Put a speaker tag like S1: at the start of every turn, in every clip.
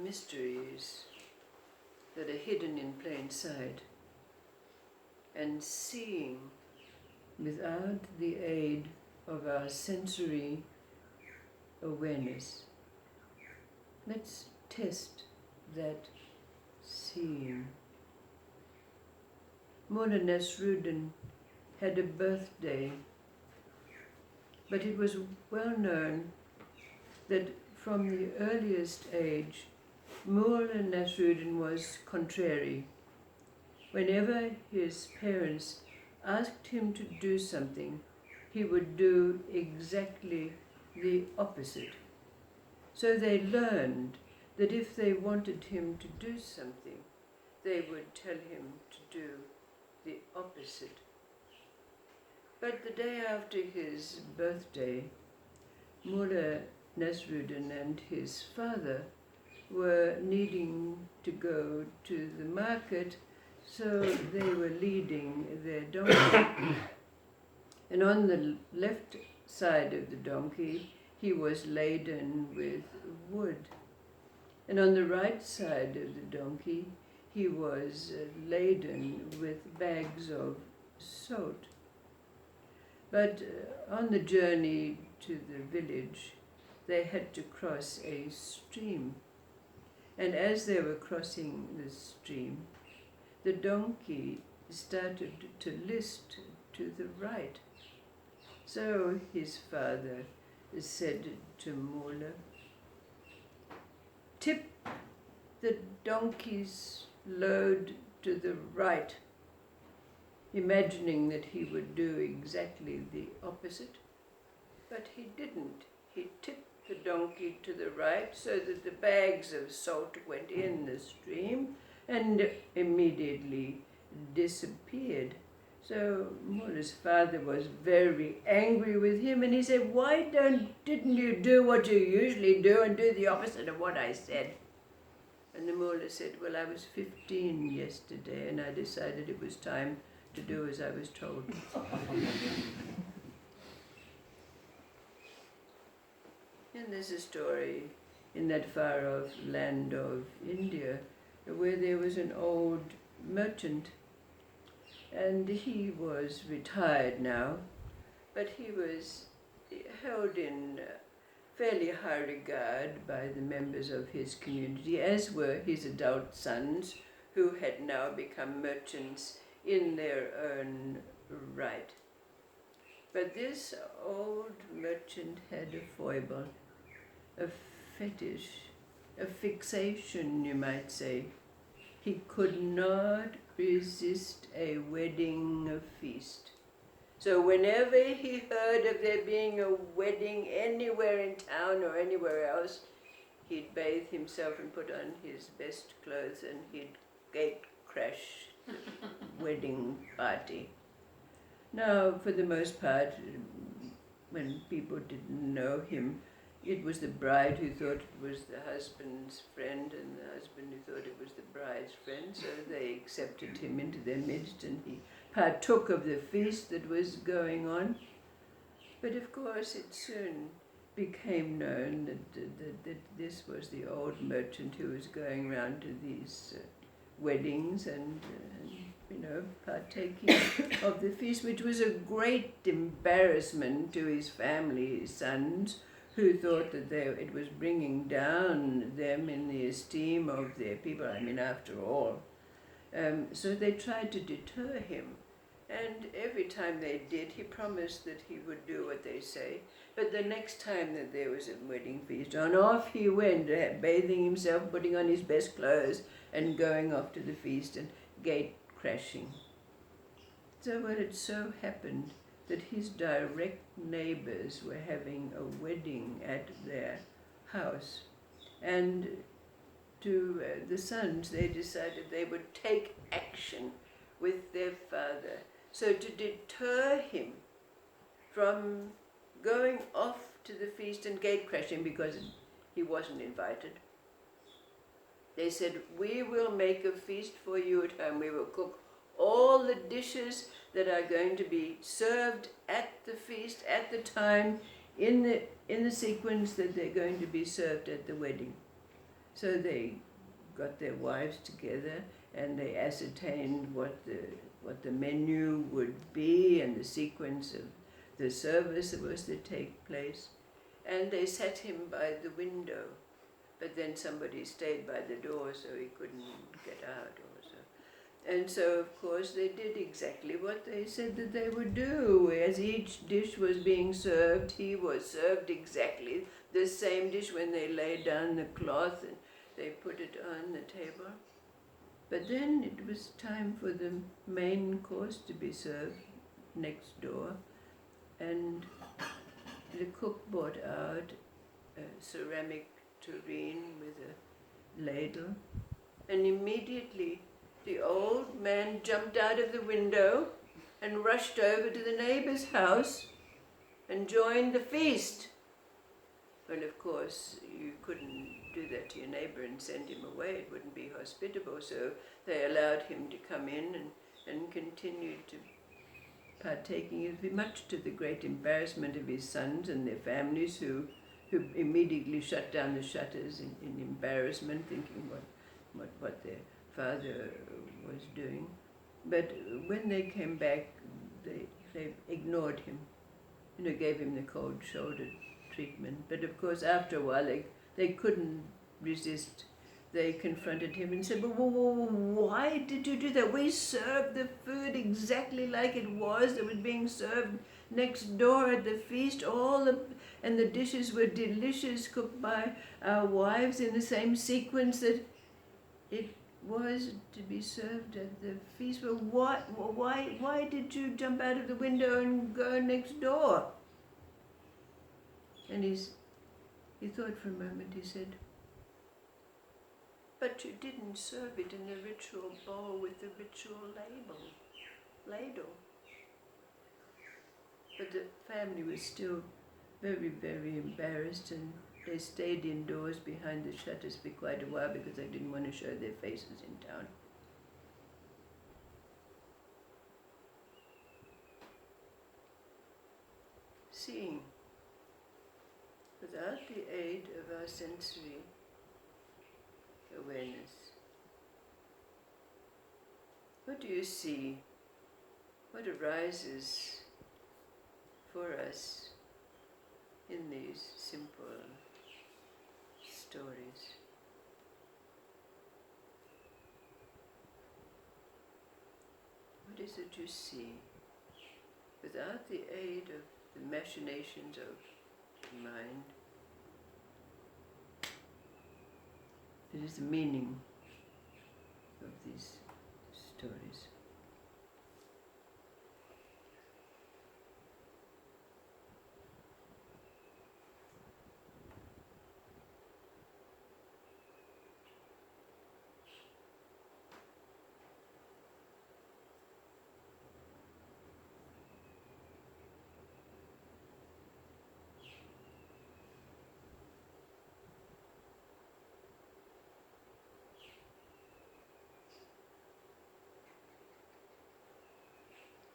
S1: mysteries that are hidden in plain sight, and seeing without the aid of our sensory awareness. Let's test that seeing. Mulla Nasruddin had a birthday, but it was well known that from the earliest age, Mulla Nasruddin was contrary. Whenever his parents asked him to do something, he would do exactly the opposite. So they learned that if they wanted him to do something, they would tell him to do the opposite. But the day after his birthday, Mulla Nasruddin and his father were needing to go to the market, so they were leading their donkey. And on the left side of the donkey, he was laden with wood. And on the right side of the donkey, he was laden with bags of salt. But on the journey to the village, they had to cross a stream. And as they were crossing the stream, the donkey started to list to the right. So his father said to Mulla, "Tip the donkey's load to the right," imagining that he would do exactly the opposite. But he didn't. He tipped the donkey to the right so that the bags of salt went in the stream and immediately disappeared. So Mulla's father was very angry with him, and he said, "Why didn't you do what you usually do and do the opposite of what I said?" And the Mullah said, "Well, I was 15 yesterday and I decided it was time to do as I was told." And there's a story in that far-off land of India where there was an old merchant, and he was retired now, but he was held in fairly high regard by the members of his community, as were his adult sons, who had now become merchants in their own right. But this old merchant had a foible, a fetish, a fixation, you might say. He could not resist a wedding feast. So whenever he heard of there being a wedding anywhere in town or anywhere else, he'd bathe himself and put on his best clothes and he'd gate crash the wedding party. Now, for the most part, when people didn't know him, it was the bride who thought it was the husband's friend and the husband who thought it was the bride's friend, so they accepted him into their midst and he partook of the feast that was going on. But of course it soon became known that this was the old merchant who was going round to these weddings and partaking of the feast, which was a great embarrassment to his family, his sons, who thought that it was bringing down them in the esteem of their people, after all. So they tried to deter him. And every time they did, he promised that he would do what they say. But the next time that there was a wedding feast on, off he went, bathing himself, putting on his best clothes, and going off to the feast and gate crashing. So well, it so happened that his direct neighbors were having a wedding at their house. And to the sons, they decided they would take action with their father. So to deter him from going off to the feast and gate crashing because he wasn't invited, they said, "We will make a feast for you at home. We will cook all the dishes that are going to be served at the feast, at the time, in the sequence that they're going to be served at the wedding." So they got their wives together and they ascertained what the menu would be and the sequence of the service that was to take place. And they sat him by the window, but then somebody stayed by the door so he couldn't get out or so. And so, of course, they did exactly what they said that they would do. As each dish was being served, he was served exactly the same dish. When they laid down the cloth and they put it on the table. But then it was time for the main course to be served next door, and the cook brought out a ceramic tureen with a ladle, and immediately the old man jumped out of the window and rushed over to the neighbor's house and joined the feast. Well, of course, you couldn't do that to your neighbor and send him away. It wouldn't be hospitable, so they allowed him to come in and continued to partaking. It would be much to the great embarrassment of his sons and their families, who immediately shut down the shutters in embarrassment, thinking what their father was doing. But when they came back, they ignored him, gave him the cold shoulder treatment. But of course, after a while, they couldn't resist. They confronted him and said, well, why did you do that? We served the food exactly like it was being served next door at the feast. And the dishes were delicious, cooked by our wives in the same sequence that it was to be served at the feast. Well, why did you jump out of the window and go next door? And he thought for a moment. He said, but you didn't serve it in the ritual bowl with the ritual ladle. But the family was still very, very embarrassed, and they stayed indoors behind the shutters for quite a while because they didn't want to show their faces in town. Seeing. Without the aid of our sensory awareness, what do you see? What arises for us in these simple stories? What is it you see without the aid of the machinations of the mind? It is the meaning of these stories.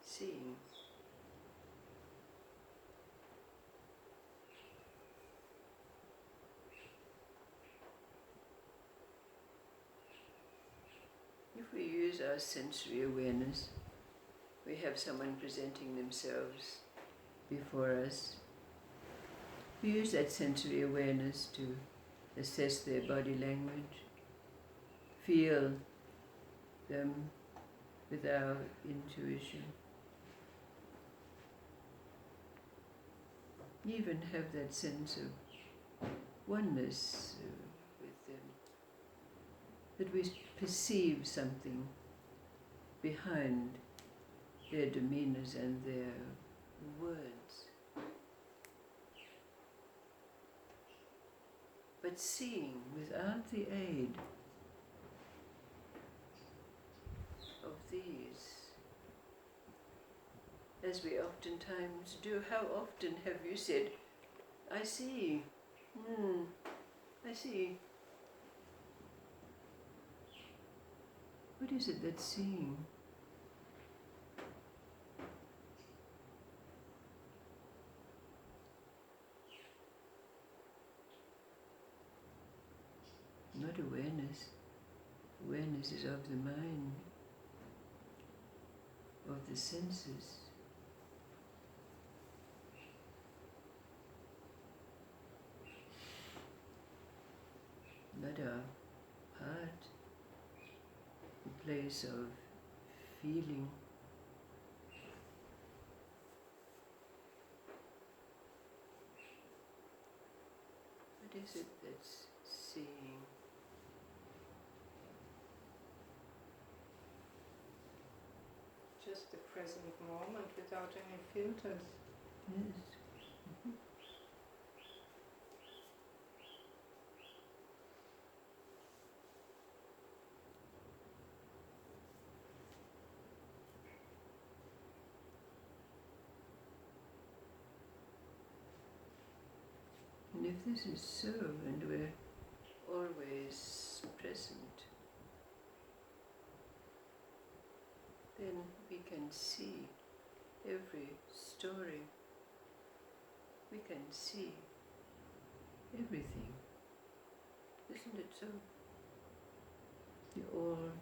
S1: Seeing. If we use our sensory awareness, we have someone presenting themselves before us. We use that sensory awareness to assess their body language, feel them with our intuition. Even have that sense of oneness with them, that we perceive something behind their demeanors and their words. But seeing without the aid of these, as we oftentimes do. How often have you said, I see, I see. What is it that's seeing? Not not awareness. Awareness is of the mind, of the senses. Not our heart, a place of feeling. What is it that's seeing?
S2: Just the present moment without any filters.
S1: Yes. And if this is so, and we're always present, then we can see every story. We can see everything. Isn't it so? The all